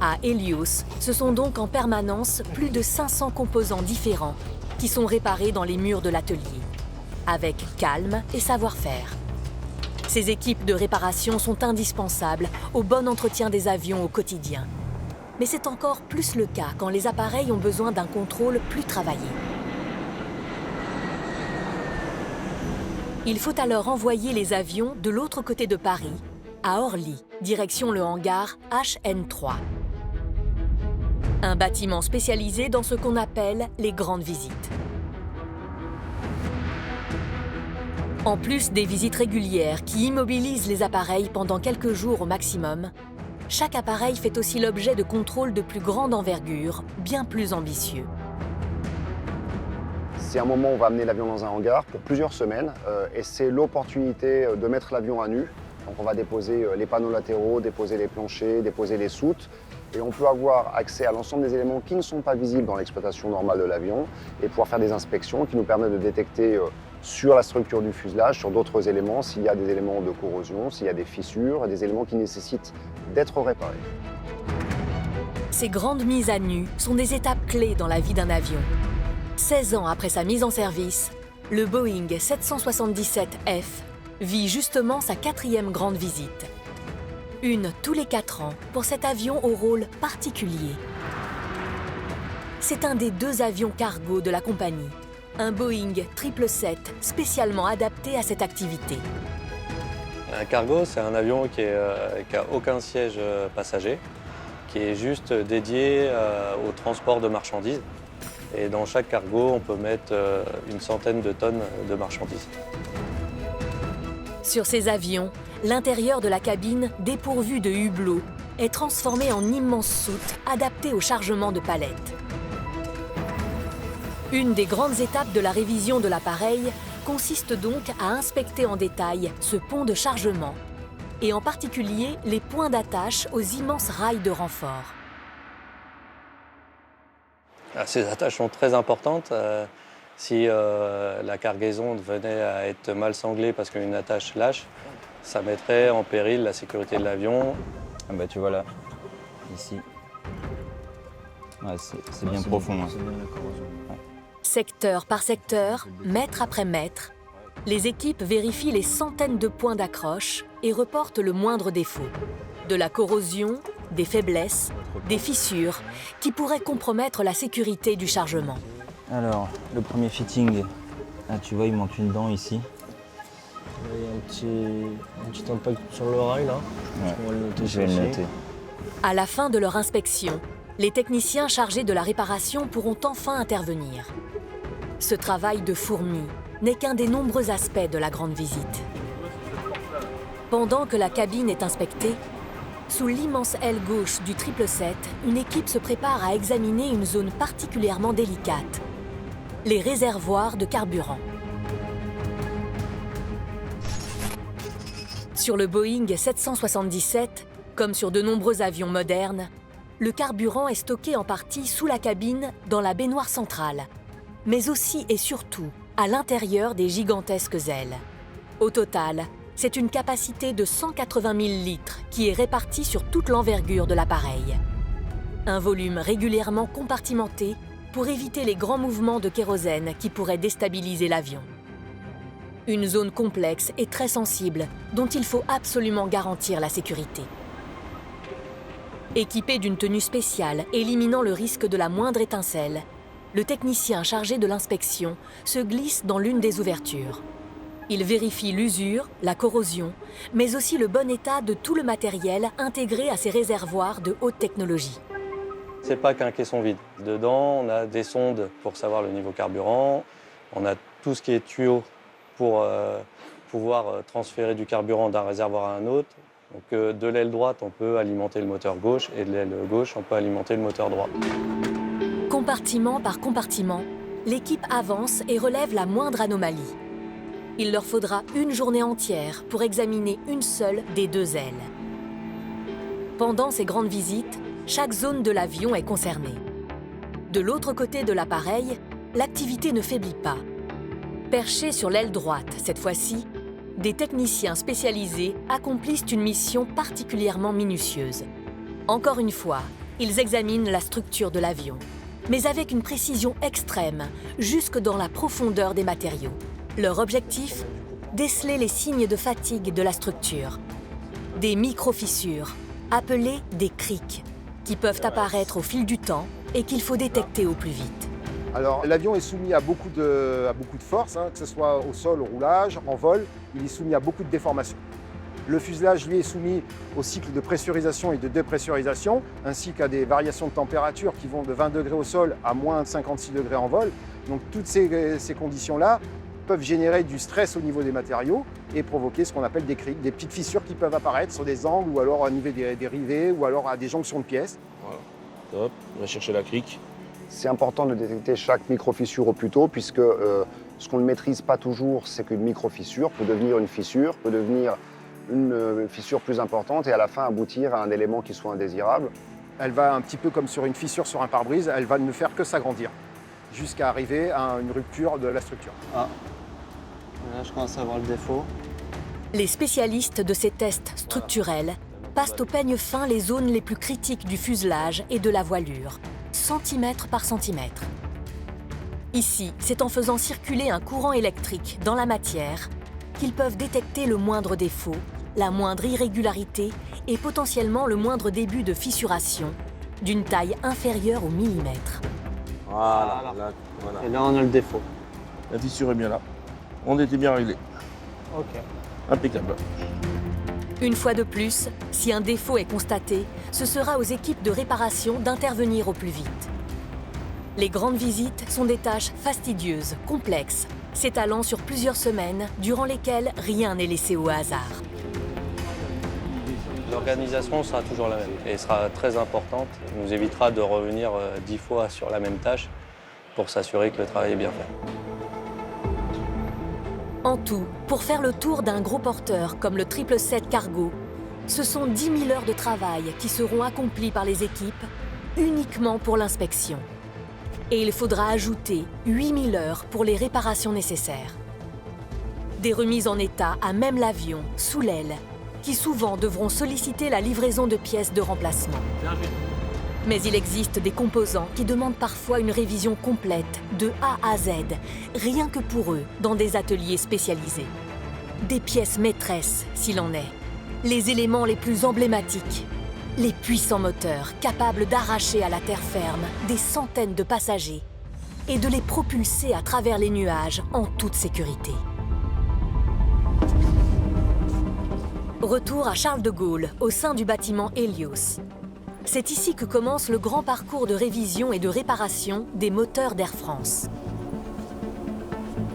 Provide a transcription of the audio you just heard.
À Hélios, ce sont donc en permanence plus de 500 composants différents qui sont réparés dans les murs de l'atelier, avec calme et savoir-faire. Ces équipes de réparation sont indispensables au bon entretien des avions au quotidien. Mais c'est encore plus le cas quand les appareils ont besoin d'un contrôle plus travaillé. Il faut alors envoyer les avions de l'autre côté de Paris, à Orly, direction le hangar HN3. Un bâtiment spécialisé dans ce qu'on appelle les grandes visites. En plus des visites régulières qui immobilisent les appareils pendant quelques jours au maximum, chaque appareil fait aussi l'objet de contrôles de plus grande envergure, bien plus ambitieux. C'est un moment où on va amener l'avion dans un hangar pour plusieurs semaines et c'est l'opportunité de mettre l'avion à nu. Donc on va déposer les panneaux latéraux, déposer les planchers, déposer les soutes et on peut avoir accès à l'ensemble des éléments qui ne sont pas visibles dans l'exploitation normale de l'avion et pouvoir faire des inspections qui nous permettent de détecter sur la structure du fuselage, sur d'autres éléments, s'il y a des éléments de corrosion, s'il y a des fissures, des éléments qui nécessitent d'être réparés. Ces grandes mises à nu sont des étapes clés dans la vie d'un avion. 16 ans après sa mise en service, le Boeing 777F vit justement sa 4e grande visite. Une tous les 4 ans pour cet avion au rôle particulier. C'est un des 2 avions cargo de la compagnie, un Boeing 777 spécialement adapté à cette activité. Un cargo, c'est un avion qui n'a aucun siège passager, qui est juste dédié au transport de marchandises. Et dans chaque cargo, on peut mettre une centaine de tonnes de marchandises. Sur ces avions, l'intérieur de la cabine, dépourvu de hublots, est transformé en immenses soutes adaptées au chargement de palettes. Une des grandes étapes de la révision de l'appareil consiste donc à inspecter en détail ce pont de chargement, et en particulier les points d'attache aux immenses rails de renfort. Ces attaches sont très importantes. Si la cargaison venait à être mal sanglée parce qu'une attache lâche, ça mettrait en péril la sécurité de l'avion. Ah bah tu vois là, ici, ouais, c'est bien profond. Hein. Secteur par secteur, mètre après mètre, les équipes vérifient les centaines de points d'accroche et reportent le moindre défaut. De la corrosion, des faiblesses, des fissures qui pourraient compromettre la sécurité du chargement. Alors, le premier fitting, là tu vois il manque une dent ici. Il y a un petit impact sur le rail là. Ouais, on va le noter, je vais le noter. À la fin de leur inspection, les techniciens chargés de la réparation pourront enfin intervenir. Ce travail de fourmi n'est qu'un des nombreux aspects de la grande visite. Pendant que la cabine est inspectée, sous l'immense aile gauche du 777, une équipe se prépare à examiner une zone particulièrement délicate, les réservoirs de carburant. Sur le Boeing 777, comme sur de nombreux avions modernes, le carburant est stocké en partie sous la cabine dans la baignoire centrale, mais aussi et surtout à l'intérieur des gigantesques ailes. Au total, c'est une capacité de 180 000 litres qui est répartie sur toute l'envergure de l'appareil. Un volume régulièrement compartimenté pour éviter les grands mouvements de kérosène qui pourraient déstabiliser l'avion. Une zone complexe et très sensible dont il faut absolument garantir la sécurité. Équipé d'une tenue spéciale éliminant le risque de la moindre étincelle, le technicien chargé de l'inspection se glisse dans l'une des ouvertures. Il vérifie l'usure, la corrosion, mais aussi le bon état de tout le matériel intégré à ces réservoirs de haute technologie. C'est pas qu'un caisson vide. Dedans, on a des sondes pour savoir le niveau carburant, on a tout ce qui est tuyau pour pouvoir transférer du carburant d'un réservoir à un autre. Donc de l'aile droite, on peut alimenter le moteur gauche et de l'aile gauche, on peut alimenter le moteur droit. Compartiment par compartiment, l'équipe avance et relève la moindre anomalie. Il leur faudra une journée entière pour examiner une seule des 2 ailes. Pendant ces grandes visites, chaque zone de l'avion est concernée. De l'autre côté de l'appareil, l'activité ne faiblit pas. Perchés sur l'aile droite, cette fois-ci, des techniciens spécialisés accomplissent une mission particulièrement minutieuse. Encore une fois, ils examinent la structure de l'avion, mais avec une précision extrême, jusque dans la profondeur des matériaux. Leur objectif ? Déceler les signes de fatigue de la structure. Des micro-fissures, appelées des criques, qui peuvent apparaître au fil du temps et qu'il faut détecter au plus vite. Alors l'avion est soumis à beaucoup de forces, que ce soit au sol, au roulage, en vol, il est soumis à beaucoup de déformations. Le fuselage, lui, est soumis au cycle de pressurisation et de dépressurisation, ainsi qu'à des variations de température qui vont de 20 degrés au sol à moins 56 degrés en vol. Donc toutes ces conditions-là peuvent générer du stress au niveau des matériaux et provoquer ce qu'on appelle des criques, des petites fissures qui peuvent apparaître sur des angles ou alors au niveau des rivets ou alors à des jonctions de pièces. Voilà, top, on va chercher la crique. C'est important de détecter chaque micro-fissure au plus tôt, puisque ce qu'on ne maîtrise pas toujours, c'est qu'une micro-fissure peut devenir une fissure, peut devenir une fissure plus importante et à la fin aboutir à un élément qui soit indésirable. Elle va un petit peu comme sur une fissure sur un pare-brise, elle va ne faire que s'agrandir jusqu'à arriver à une rupture de la structure. Ah, là je commence à voir le défaut. Les spécialistes de ces tests structurels passent au peigne fin les zones les plus critiques du fuselage et de la voilure, centimètre par centimètre. Ici, c'est en faisant circuler un courant électrique dans la matière qu'ils peuvent détecter le moindre défaut, la moindre irrégularité et potentiellement le moindre début de fissuration d'une taille inférieure au millimètre. Voilà, voilà. Et là on a le défaut. La fissure est bien là. On était bien réglé. Ok. Impeccable. Une fois de plus, si un défaut est constaté, ce sera aux équipes de réparation d'intervenir au plus vite. Les grandes visites sont des tâches fastidieuses, complexes, s'étalant sur plusieurs semaines, durant lesquelles rien n'est laissé au hasard. L'organisation sera toujours la même et sera très importante. Elle nous évitera de revenir 10 fois sur la même tâche pour s'assurer que le travail est bien fait. En tout, pour faire le tour d'un gros porteur comme le 777 Cargo, ce sont 10 000 heures de travail qui seront accomplies par les équipes uniquement pour l'inspection. Et il faudra ajouter 8 000 heures pour les réparations nécessaires. Des remises en état à même l'avion, sous l'aile, qui souvent devront solliciter la livraison de pièces de remplacement. Mais il existe des composants qui demandent parfois une révision complète, de A à Z, rien que pour eux, dans des ateliers spécialisés. Des pièces maîtresses, s'il en est. Les éléments les plus emblématiques. Les puissants moteurs capables d'arracher à la terre ferme des centaines de passagers et de les propulser à travers les nuages en toute sécurité. Retour à Charles de Gaulle, au sein du bâtiment Hélios. C'est ici que commence le grand parcours de révision et de réparation des moteurs d'Air France.